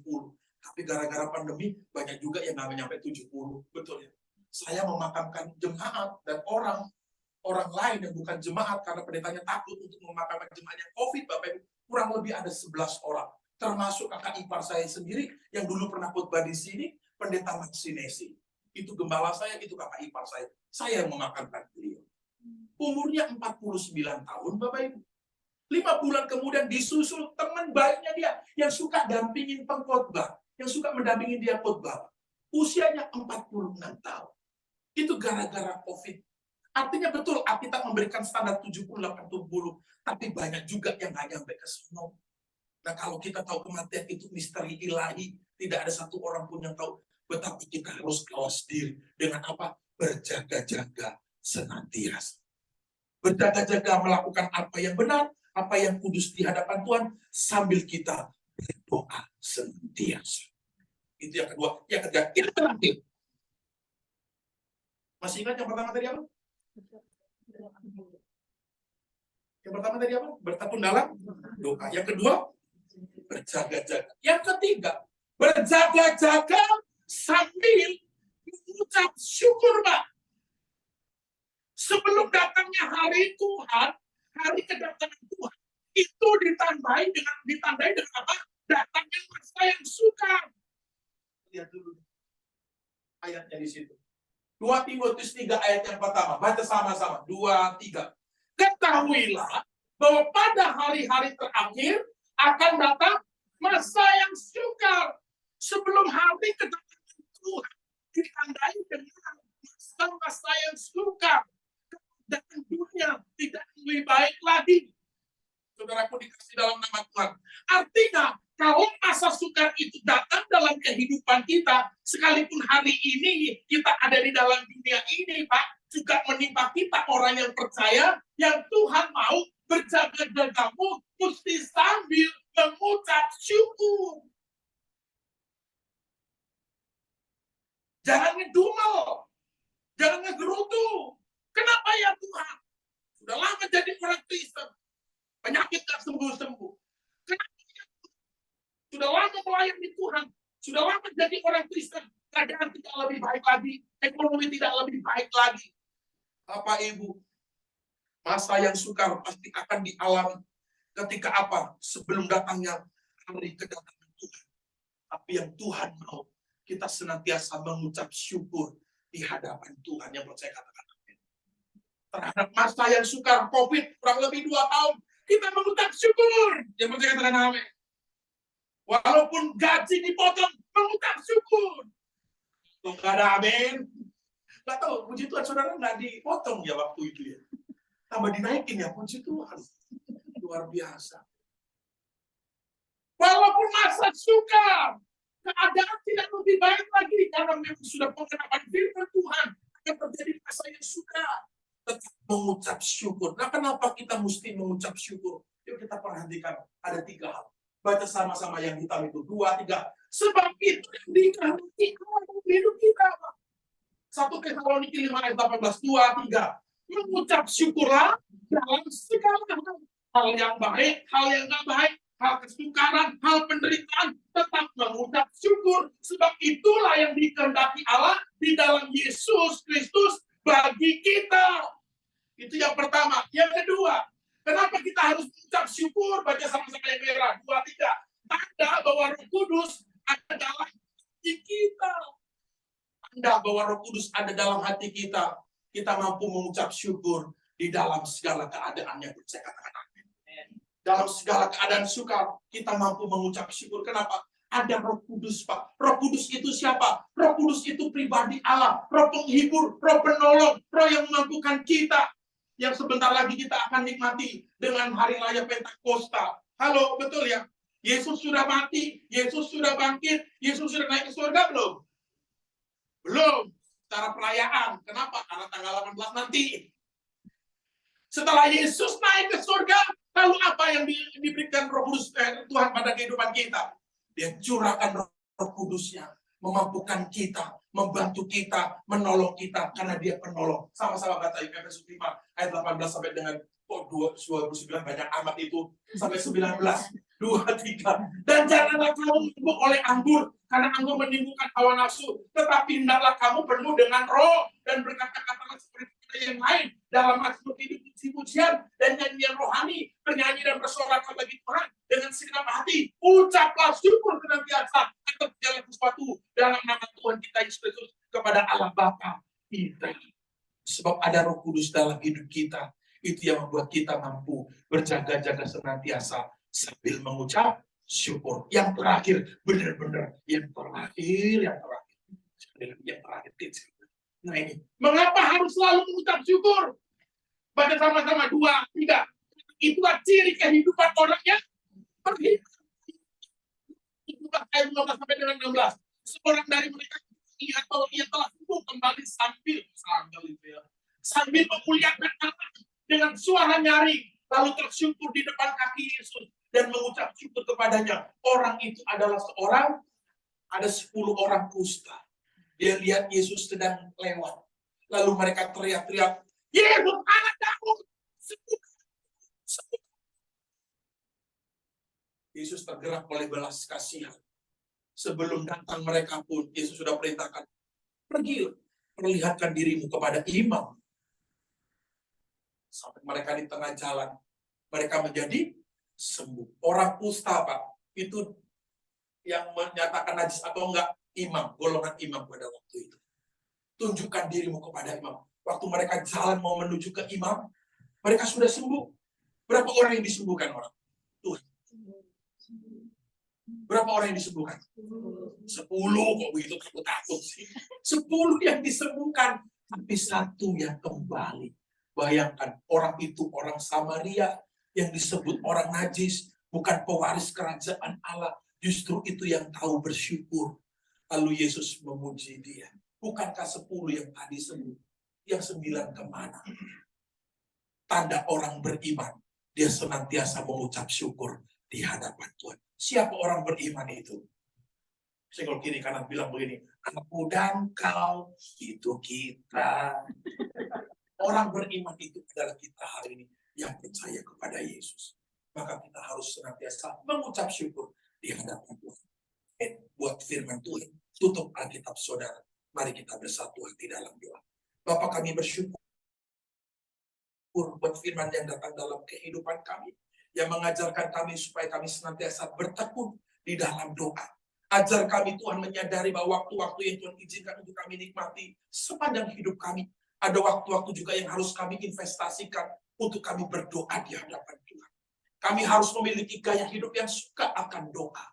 Tapi gara-gara pandemi, banyak juga yang nggak nyampe 70. Betul ya? Saya memakamkan jemaat dan orang lain yang bukan jemaat karena pendetanya takut untuk memakamkan jemaat yang COVID, Bapak Ibu, kurang lebih ada 11 orang. Termasuk kakak ipar saya sendiri yang dulu pernah khotbah di sini, pendeta Maksinesi. Itu gembala saya, itu kakak ipar saya. Saya yang memakamkan beliau. Umurnya 49 tahun, Bapak Ibu. 5 bulan kemudian disusul teman baiknya dia yang suka dampingin pengkhotbah, yang suka mendampingin dia khotbah. Usianya 46 tahun. Itu gara-gara COVID. Artinya betul, Alkitab memberikan standar 70-80, tapi banyak juga yang hanya sampai ke sono. Nah, kalau kita tahu kematian itu misteri ilahi, tidak ada satu orang pun yang tahu betapa kita harus awas diri dengan apa? Berjaga-jaga senantiasa. Berjaga-jaga melakukan apa yang benar, apa yang kudus di hadapan Tuhan, sambil kita berdoa senantiasa. Itu yang kedua. Yang ketiga, yang terakhir. Masih ingat yang pertama tadi apa? Yang pertama tadi apa? Bertekun dalam doa. Yang kedua, berjaga-jaga. Yang ketiga, berjaga-jaga sambil mengucap syukur, Pak. Sebelum datangnya hari Tuhan, hari kedatangan Tuhan, itu ditandai dengan apa? Datangnya masa yang sukar. Lihat dulu ayatnya di situ. 2 Timotius 3 ayat yang pertama. Baca sama-sama. 2, 3. Ketahuilah bahwa pada hari-hari terakhir akan datang masa yang sukar. Sebelum hari kedatangan Tuhan ditandai dengan masa-masa yang sukar. Dan dunia tidak lebih baik lagi. Saudaraku dikasih dalam nama Tuhan. Artinya, kalau masa sukar itu datang dalam kehidupan kita, sekalipun hari ini kita ada di dalam dunia ini, Pak, juga menimpa kita orang yang percaya, yang Tuhan mau berjaga-jagamu, mesti sambil mengucap syukur. Jangan ngedumel, jangan ngegerutu. Kenapa ya Tuhan? Sudah lama jadi orang Kristen, penyakit gak sembuh-sembuh. Kenapa ya Tuhan? Sudah lama melayani Tuhan, sudah lama jadi orang Kristen, keadaan tidak lebih baik lagi, ekonomi tidak lebih baik lagi. Bapak Ibu, masa yang sukar pasti akan dialami ketika apa? Sebelum datangnya hari kedatangan Tuhan. Tapi yang Tuhan mau, kita senantiasa mengucap syukur di hadapan Tuhan. Yang percaya katakan amin. Terhadap masa yang sukar COVID kurang lebih 2 tahun, kita mengucap syukur. Yang percaya katakan amin. Walaupun gaji dipotong, mengucap syukur. Tuh, gak ada amin. Gak tahu, puji Tuhan saudara nggak dipotong ya waktu itu ya. Tambah dinaikin ya, puji Tuhan. Luar biasa. Walaupun masa sukar, keadaan tidak lebih baik lagi karena memang sudah pengenapan firman Tuhan akan terjadi masa yang sukar. Tetap mengucap syukur. Nah, kenapa kita mesti mengucap syukur? Yuk kita perhatikan ada 3 hal. Baca sama-sama yang hitam itu 2, 3. Sebab itu yang dikehendaki dalam hidup kita. 1 Tesalonika 5 ayat 18, 2, 3. Mengucap syukurlah dalam segala hal. Hal yang baik, hal yang tidak baik, hal kesukaran, hal penderitaan, tetap mengucap syukur. Sebab itulah yang dikehendaki Allah di dalam Yesus Kristus bagi kita. Itu yang pertama. Yang kedua, kenapa kita harus mengucap syukur? Baca sama-sama yang merah. 2, 3. Tanda bahwa Roh Kudus ada dalam hati kita. Tanda bahwa Roh Kudus ada dalam hati kita. Kita mampu mengucap syukur di dalam segala keadaan yang percaya katakan amin. Dalam segala keadaan sukar, kita mampu mengucap syukur. Kenapa? Ada Roh Kudus, Pak. Roh Kudus itu siapa? Roh Kudus itu pribadi Allah. Roh penghibur, Roh penolong, Roh yang memampukan kita. Yang sebentar lagi kita akan nikmati dengan hari raya Pentakosta. Halo, betul ya? Yesus sudah mati, Yesus sudah bangkit, Yesus sudah naik ke surga belum? Belum. Secara perayaan. Kenapa? Karena tanggal 18 nanti. Setelah Yesus naik ke surga, lalu apa yang diberikan Roh Kudus Tuhan pada kehidupan kita? Dia curahkan Roh Kudusnya, memampukan kita, membantu kita, menolong kita, karena dia penolong. Sama-sama kata Efesus 5 ayat 18 sampai dengan 29 banyak amat itu sampai 19. 2, 3. Dan janganlah kamu mabuk oleh anggur, karena anggur menimbulkan hawa nafsu, tetapi hendaklah kamu penuh dengan Roh dan berkata-kata seperti yang lain dalam mazmur hidup, puji-pujian dan nyanyian rohani, bernyanyi dan bersorak bagi Tuhan dengan segenap hati. Ucaplah syukur senantiasa atas segala sesuatu dalam nama Tuhan kita Yesus Kristus kepada Allah Bapa kita. Sebab ada Roh Kudus dalam hidup kita, itu yang membuat kita mampu berjaga-jaga senantiasa sambil mengucap syukur. Yang terakhir, benar-benar yang terakhir. Nah ini, mengapa harus selalu mengucap syukur? Baca sama-sama 2, 3. Itulah ciri kehidupan orang yang berhidup. Itulah ayat 15 sampai dengan 16. Seorang dari mereka melihat bahwa ia telah sembuh kembali sambil memuliakan Allah dengan suara nyaring, lalu tersyukur di depan kaki Yesus dan mengucap syukur kepadanya. Orang itu adalah ada 10 orang kusta. Dia lihat Yesus sedang lewat. Lalu mereka teriak-teriak, Yesus anak Daud, sembuh. Yesus tergerak oleh belas kasihan. Sebelum datang mereka pun, Yesus sudah perintahkan, pergilah, perlihatkan dirimu kepada imam. Sampai mereka di tengah jalan, mereka menjadi sembuh. Orang kusta, Pak, itu yang menyatakan najis atau enggak, imam, golongan imam pada waktu itu. Tunjukkan dirimu kepada imam. Waktu mereka jalan mau menuju ke imam, mereka sudah sembuh. Berapa orang yang disembuhkan orang? Tuhan. Berapa orang yang disembuhkan? 10 kok begitu takut sih. 10 yang disembuhkan, tapi 1 yang kembali. Bayangkan, orang itu orang Samaria yang disebut orang najis, bukan pewaris kerajaan Allah. Justru itu yang tahu bersyukur. Lalu Yesus memuji dia. Bukankah 10 yang tadi sembuh? Yang 9 kemana? Tanda orang beriman. Dia senantiasa mengucap syukur di hadapan Tuhan. Siapa orang beriman itu? Senggol kiri kanan bilang begini, aku dan kau, itu kita. Orang beriman itu adalah kita hari ini yang percaya kepada Yesus. Maka kita harus senantiasa mengucap syukur di hadapan Tuhan. Buat firman Tuhan, tutup Alkitab saudara. Mari kita bersatu hati dalam doa. Bapa, kami bersyukur buat firman yang datang dalam kehidupan kami, yang mengajarkan kami supaya kami senantiasa bertekun di dalam doa. Ajar kami Tuhan menyadari bahwa waktu-waktu yang Tuhan izinkan untuk kami nikmati sepanjang hidup kami, ada waktu-waktu juga yang harus kami investasikan untuk kami berdoa di hadapan Tuhan. Kami harus memiliki gaya hidup yang suka akan doa.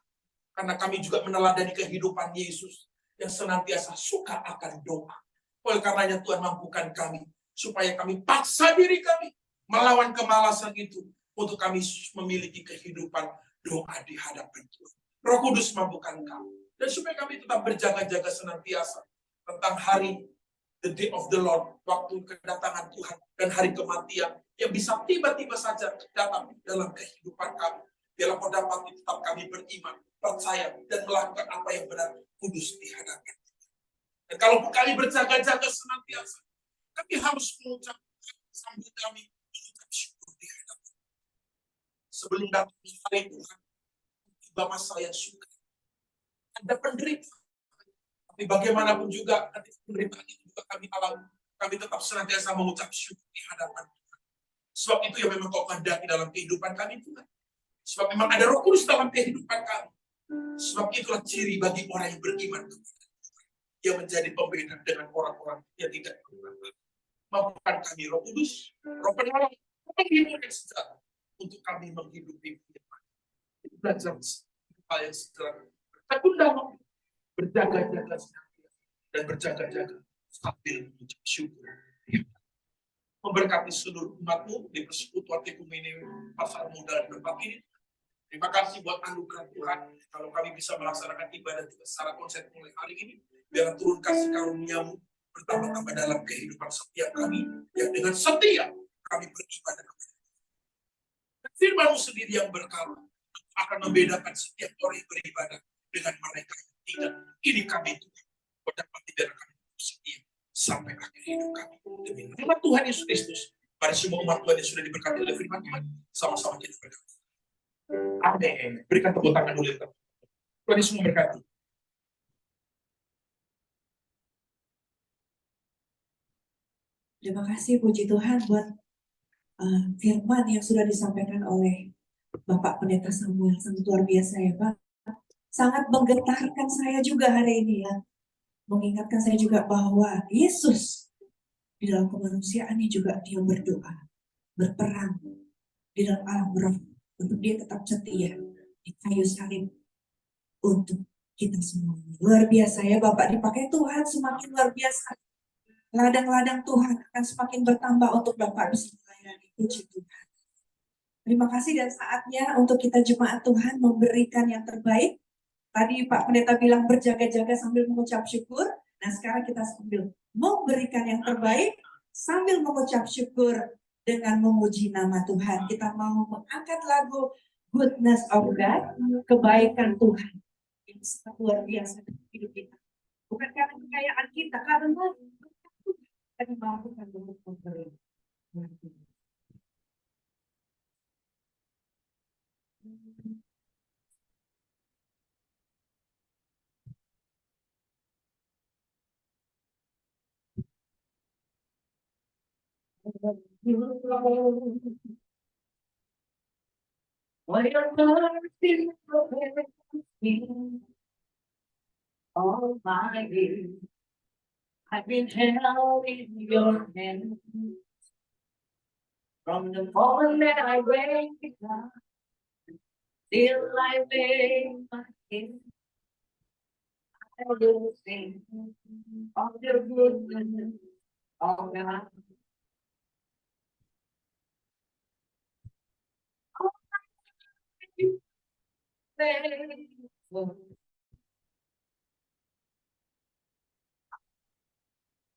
Karena kami juga meneladani kehidupan Yesus yang senantiasa suka akan doa. Oleh karenanya Tuhan mampukan kami supaya kami paksa diri kami melawan kemalasan itu untuk kami memiliki kehidupan doa di hadapan Tuhan. Roh Kudus mampukan kami. Dan supaya kami tetap berjaga-jaga senantiasa tentang hari the day of the Lord, waktu kedatangan Tuhan dan hari kematian yang bisa tiba-tiba saja datang dalam kehidupan kami. Biarlah kau dapat tetap kami beriman, percaya, dan melakukan apa yang benar, kudus di hadapan Tuhan. Dan kalau kami berjaga-jaga senantiasa, kami harus mengucap sambil kami mengucap syukur di hadapan. Sebelum datang hari Tuhan, tiba masa yang suka. Ada penderitaan. Tapi bagaimanapun juga, ketika penderitaan itu juga kami alami, kami tetap senantiasa mengucap syukur di hadapan Tuhan. Sebab itu yang memang kau kehendaki dalam kehidupan kami Tuhan. Sebab memang ada Roh Kudus dalam kehidupan kami. Sebab itulah ciri bagi orang yang beriman kepada Tuhan, yang menjadi pembeda dengan orang-orang yang tidak beriman. Mampukan kami Roh Kudus, Roh Penolong, penghibur yang sejati untuk kami menghidupi firman. Belajar hal yang sederhana. Bertekun dalam, berjaga-jaga dan berjaga-jaga sambil mengucap syukur. Memberkati seluruh umatmu di persekutuan Ekumene Pasar Modal tempat ini. Terima kasih buat anugerah Tuhan. Kalau kami bisa melaksanakan ibadah secara konsep mulai hari ini, biar turun kasih karunia-Mu bertambah-tambah dalam kehidupan setiap kami, yang dengan setia kami beribadah kepada Tuhan. Firman-Mu sendiri yang berkata akan membedakan setiap orang yang beribadah dengan mereka yang tidak. Ini kami Tuhan, dapat biar kami setia sampai akhir hidup kami. Demi nama Tuhan Yesus Kristus, pada semua umat Tuhan yang sudah diberkati oleh firman Tuhan, sama-sama kita berdoa. Amin. Berikan tepuk tangan dulu. Tuhan Yesus memberkati. Terima kasih puji Tuhan buat firman yang sudah disampaikan oleh Bapak Pendeta Samuel. Sangat luar biasa ya Pak. Sangat menggetarkan saya juga hari ini ya. Mengingatkan saya juga bahwa Yesus di dalam kemanusiaannya juga dia berdoa, berperang di dalam alam roh untuk dia tetap setia di kayu salib untuk kita semua. Luar biasa ya Bapak, dipakai Tuhan semakin luar biasa. ladang-ladang Tuhan akan semakin bertambah untuk Bapak bisa melayani. Puji Tuhan. Terima kasih dan saatnya untuk kita jemaat Tuhan memberikan yang terbaik. Tadi Pak Pendeta bilang berjaga-jaga sambil mengucap syukur. Nah sekarang kita sambil memberikan yang terbaik sambil mengucap syukur dengan memuji nama Tuhan. Kita mau mengangkat lagu Goodness of God, kebaikan Tuhan yang sangat luar biasa dalam hidup kita. Bukan karena kekayaan kita, karena kita dimampukan untuk memberi. For your mercy prevails me all my days. I've been held in your hand from the moment that I wake up till I lay my head. I will sing of your goodness, oh God. Oh, you faithful.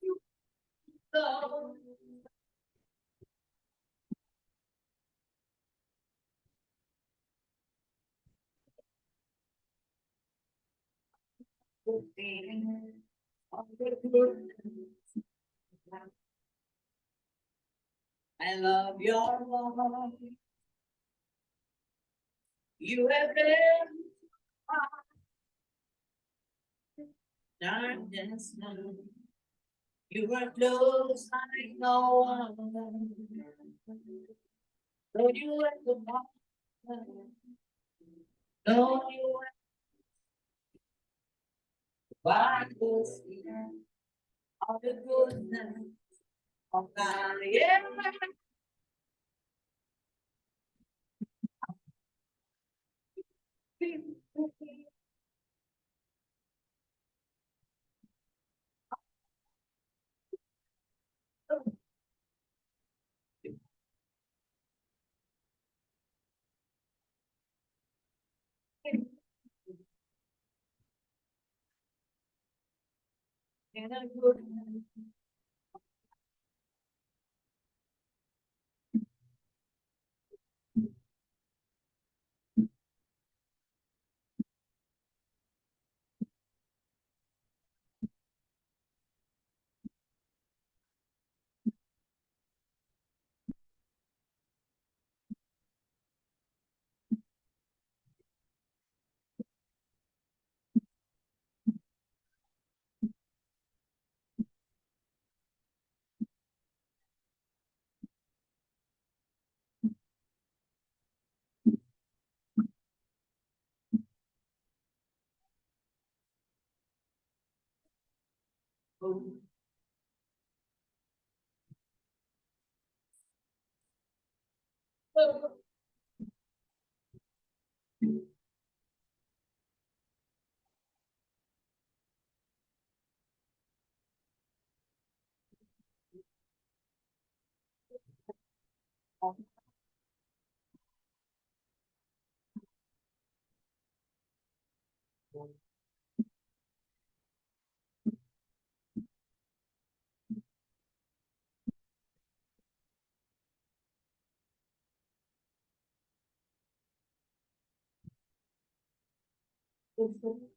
You so sing of your goodness. I love your love. You have been darkness now. You are close like no one. Lord, you are the one. Lord, you are by the spirit of the goodness of God. Yeah. And a good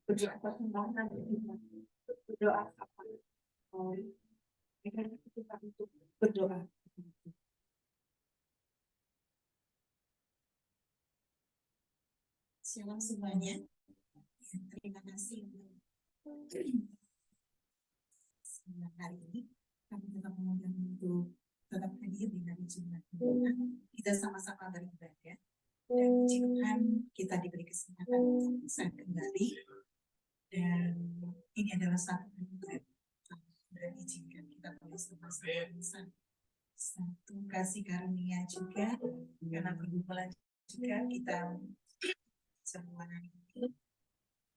berdoa perkembangan berdoa apa? Kita untuk berdoa. Shalom semuanya. Terima kasih untuk hari ini. Kami tetap mengundang untuk tetap hadir di hari Jumat. Kita sama-sama beribadah. Dan puji Tuhan kita diberi kesempatan untuk bisa kembali. Dan ini adalah satu anugerah dan izinkan kita boleh sama-sama satu kasih karunia juga karena pergumulan juga kita semua hari ini.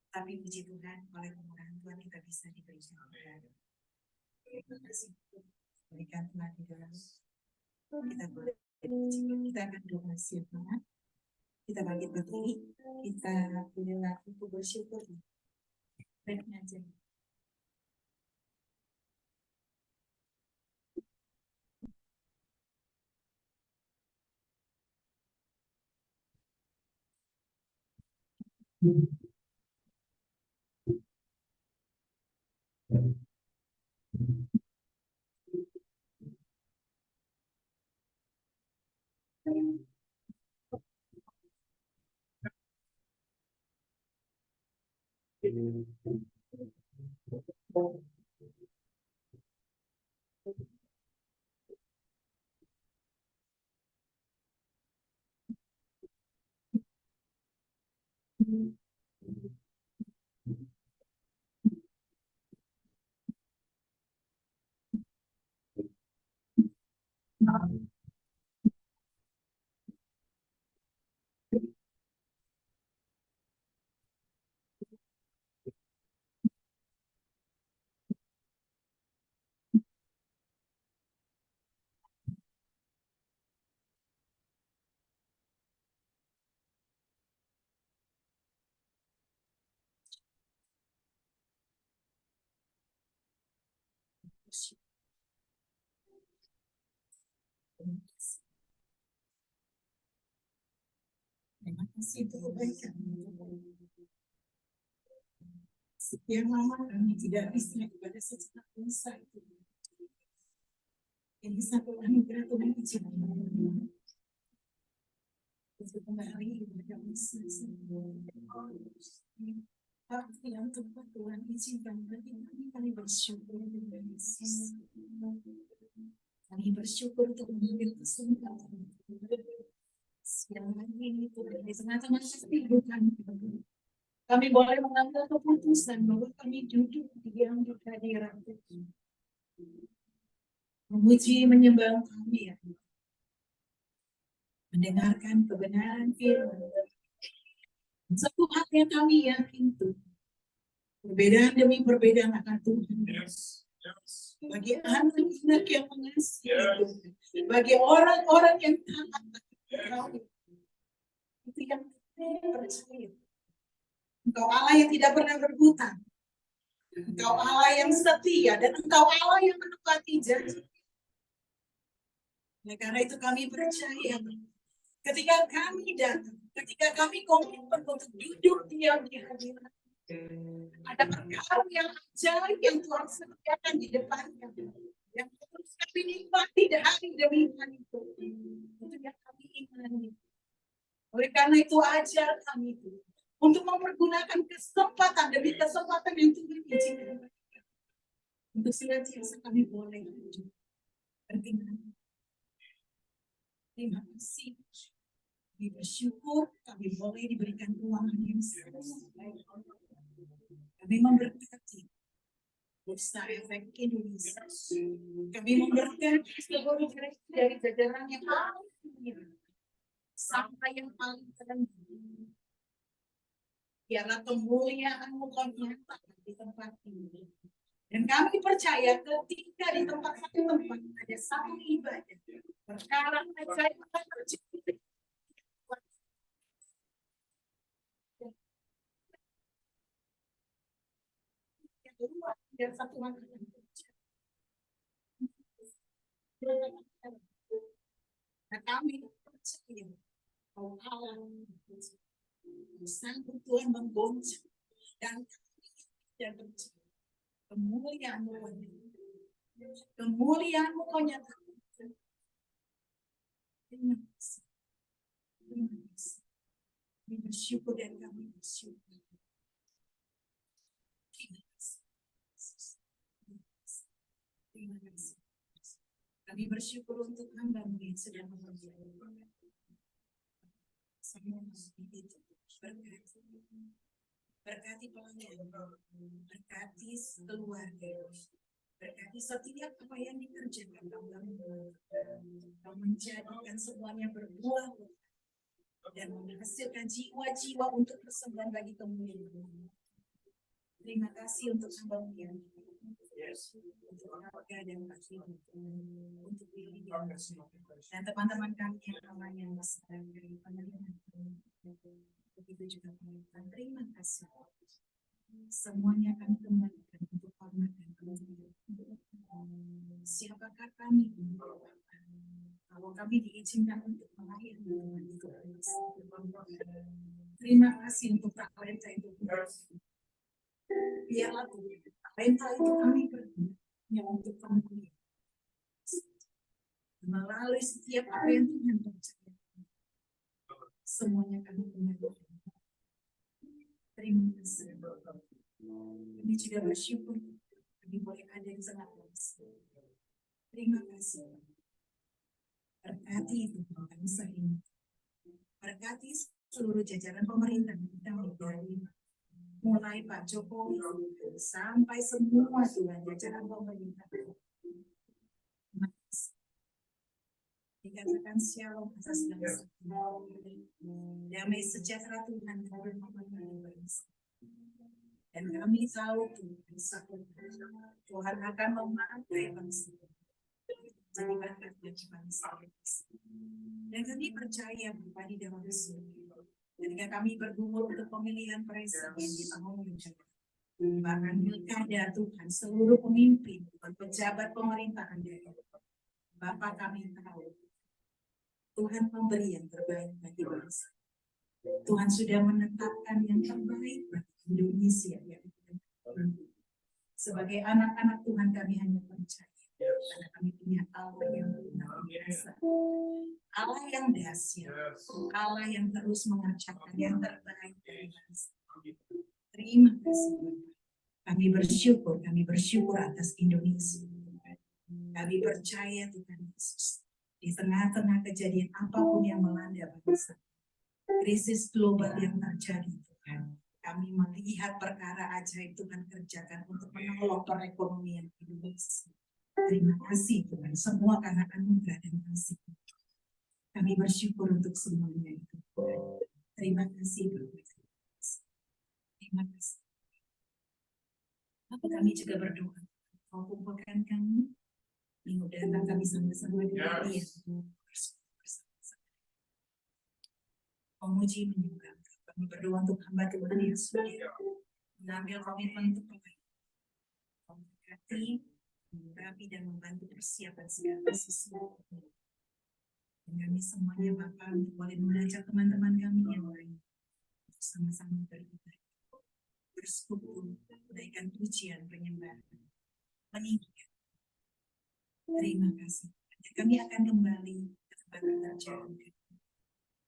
Tapi puji Tuhan oleh kemurahan Tuhan kita bisa diberi kesempatan Terima kasih berikan kehadiran. Kita boleh kita akan doa siapa. Kita bangkit berdiri. Kita pilihlah untuk bersyukur. Baiknya aja. Terima kasih untuk kebaikan. Sekian lama kami tidak bisa ibadah secara konsisten. Ini satu anugerah Tuhan izinkan. Untuk kembali ibadah misa. Tapi yang tempat Tuhan izinkan bagi kami bersyukur kepada Yesus. Kami bersyukur untuk mengambil kesempatan. Siang hari ini Tuhan di tengah-tengah kesibukan kami boleh mengambil keputusan bahwa kami duduk diam di hadirat Tuhan. Memuji menyembah kami ya. Mendengarkan kebenaran firman. Satu hal yang kami yakin Tuhan. Perbedaan demi perbedaan akan Tuhan. Yes. Yes. Bagi anak-anak yang mengasihi Tuhan. Bagi orang-orang yang taat kami. Itu yang percaya. Engkau Allah yang tidak pernah berhutang. Engkau Allah yang setia dan Engkau Allah yang menepati janji. Nah, karena itu kami percaya ketika kami datang, ketika kami komitmen untuk duduk diam di hadirat, ada perkara yang ajaib yang Tuhan sediakan di depannya, yang terus kami nikmati hari demi hari itu yang kami imani. Oleh karena itu ajar kami itu untuk mempergunakan kesempatan demi kesempatan yang Tuhan izinkan untuk senantiasa kami boleh bertindak. Terima kasih. Kami bersyukur kami boleh diberikan ruangan yang baik. Kami memberkati Bursa Efek Indonesia. Kami memberkati seluruh gereja dari jajaran yang paling tinggi sampai yang paling rendah. Biarlah kemuliaan-Mu kau nyatakan di tempat ini. Dan kami percaya ketika di tempat satu tempat ada satu ibadah, perkara ajaib akan terjadi. Yang kedua, dan satu hal yang terjadi. Nah, kami percaya bahwa Allah sanggup Tuhan menggoncang dan kami tidak percaya. Kemuliaan-Mu kau nyatakan. Terima kasih. Terima kasih. Kami bersyukur dan kami bersyukur. Terima kasih. Terima kasih. Kami bersyukur untuk hamba-Mu yang sedang mengerjakan. Semua itu berkati pelayan, berkati keluarga, berkati setiap apa yang dikerjakan hamba-Mu. Kau menjadikan semuanya berbuah dan menghasilkan jiwa-jiwa untuk persembahan bagi kemuliaan. Terima kasih untuk hamba-Mu yang Yes. untuk keluarga dan kasih untuk diri dan teman-teman kami yang lainnya sedang dari penerimaan. Begitu juga pemerintah. Terima kasih. Semuanya kami kembalikan untuk hormat dan kemuliaan. Siapakah kami? Kalau kami diizinkan untuk melayani Tuhan itu, terima kasih untuk talenta itu. Biarlah Tuhan, talenta itu kami berguna untuk kemuliaan. Melalui setiap apa yang Tuhan percayakan, semuanya kami kembalikan. Terima kasih. Kami juga bersyukur kami boleh ada di tengah-tengah. Terima kasih. Berkati itu bangsa ini. Berkati seluruh jajaran pemerintah kita dari mulai Pak Jokowi sampai semua Tuhan jajaran pemerintah. Dikatakan shalom atas bangsa. Damai sejahtera Tuhan turun memenuhi bangsa. Dan kami tahu Tuhan akan memakai bangsa. Jadi berkat bagi bangsa. Dan kami percaya di dalam surga. Ketika kami bergumul untuk pemilihan presiden di tahun ini, bahkan pilkada Tuhan, seluruh pemimpin, pejabat pemerintahan daerah, Bapak kami tahu, Tuhan memberi yang terbaik bagi bangsa. Tuhan sudah menetapkan yang terbaik bagi Indonesia. Sebagai anak-anak Tuhan kami hanya percaya. Karena kami punya Allah yang luar biasa, Allah yang dahsyat, Allah yang terus mengerjakan yang terbaik dari bangsa. Terima kasih Bapak. Kami bersyukur atas Indonesia. Kami percaya Tuhan Yesus, di tengah-tengah kejadian apapun yang melanda bangsa, krisis global yang terjadi Tuhan, kami melihat perkara ajaib Tuhan kerjakan untuk menolong perekonomian Indonesia. Terima kasih Tuhan, semua karena anugerah dan kasih. Kami bersyukur untuk semuanya itu. Terima kasih Bapak. Terima kasih. Maka kami juga berdoa. Kau kumpulkan kami, minggu datang kami sama-sama dengan Dia. Memuji menyembah. Kami berdoa untuk hamba Tuhan yang sudah mengambil komitmen untuk pelayanan. Memberkati, merapi dan membantu persiapan segala sesuatu. Dan kami semuanya Bapak boleh mengajak teman-teman kami yang lain untuk sama-sama beribadah, bersekutu, menaikkan pujian, penyembahan, meninggikan. Terima kasih. Kami akan kembali ke tempat terjauh.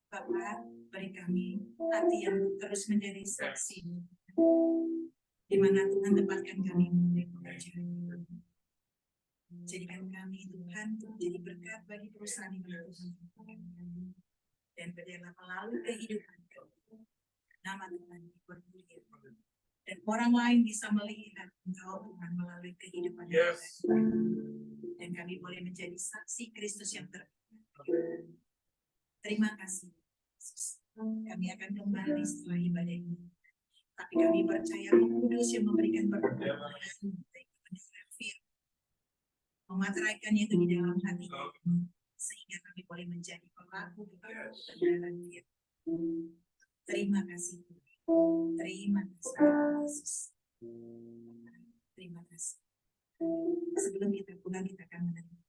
Bapak, beri kami hati yang terus menjadi saksi, di mana Tuhan tempatkan kami menjadi pekerjaan. Jadikan kami Tuhan untuk menjadi berkat bagi perusahaan yang Tuhan dan berjalan melalui kehidupan kami. Nama Tuhan bermulia dan orang lain bisa melihat Engkau Tuhan melalui kehidupan kami. Dan kami boleh menjadi saksi Kristus yang terbaik. Terima kasih Yesus. Kami akan kembali setelah ibadah ini. Tapi kami percaya Roh Kudus yang memberikan pertolongan, memateraikannya itu di dalam hati kami, sehingga kami boleh menjadi pelaku kebenaran Dia. Terima kasih. Terima kasih Yesus. Terima kasih. Sebelum kita pulang, kita akan menerima.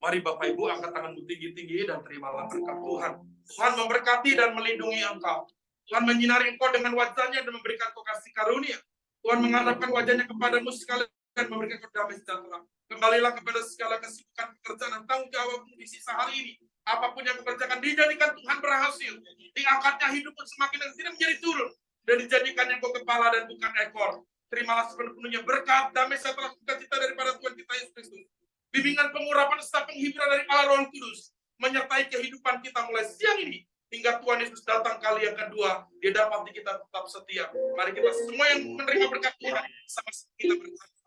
Mari Bapak Ibu angkat tanganmu tinggi-tinggi dan terimalah berkat Tuhan. Tuhan memberkati dan melindungi engkau. Tuhan menyinari engkau dengan wajahnya dan memberikan kau kasih karunia. Tuhan menghadapkan wajahnya kepadamu sekalian dan memberikan kau damai sejahtera. Kembalilah kepada segala kesibukan pekerjaan dan tanggung jawabmu di sisa hari ini. Apapun yang dikerjakan, dijadikan Tuhan berhasil. Diangkatnya hidupmu semakin dan tidak menjadi turun. Dan dijadikannya kau kepala dan bukan ekor. Terimalah sepenuhnya berkat, damai sejahtera, sukacita daripada Tuhan kita Yesus Kristus. Bimbingan pengurapan serta penghiburan dari Allah Roh Kudus menyertai kehidupan kita mulai siang ini hingga Tuhan Yesus datang kali yang kedua. Dia dapat kita tetap setia. Mari kita semua yang menerima berkat Tuhan sama-sama kita berkata.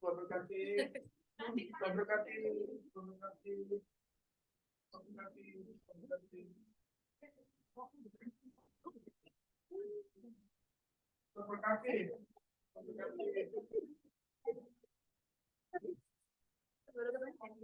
Tuhan berkati. Tuhan berkati. Tuhan berkati. Tuhan berkati. Tuhan berkati. Tuhan berkati. Tuhan berkati.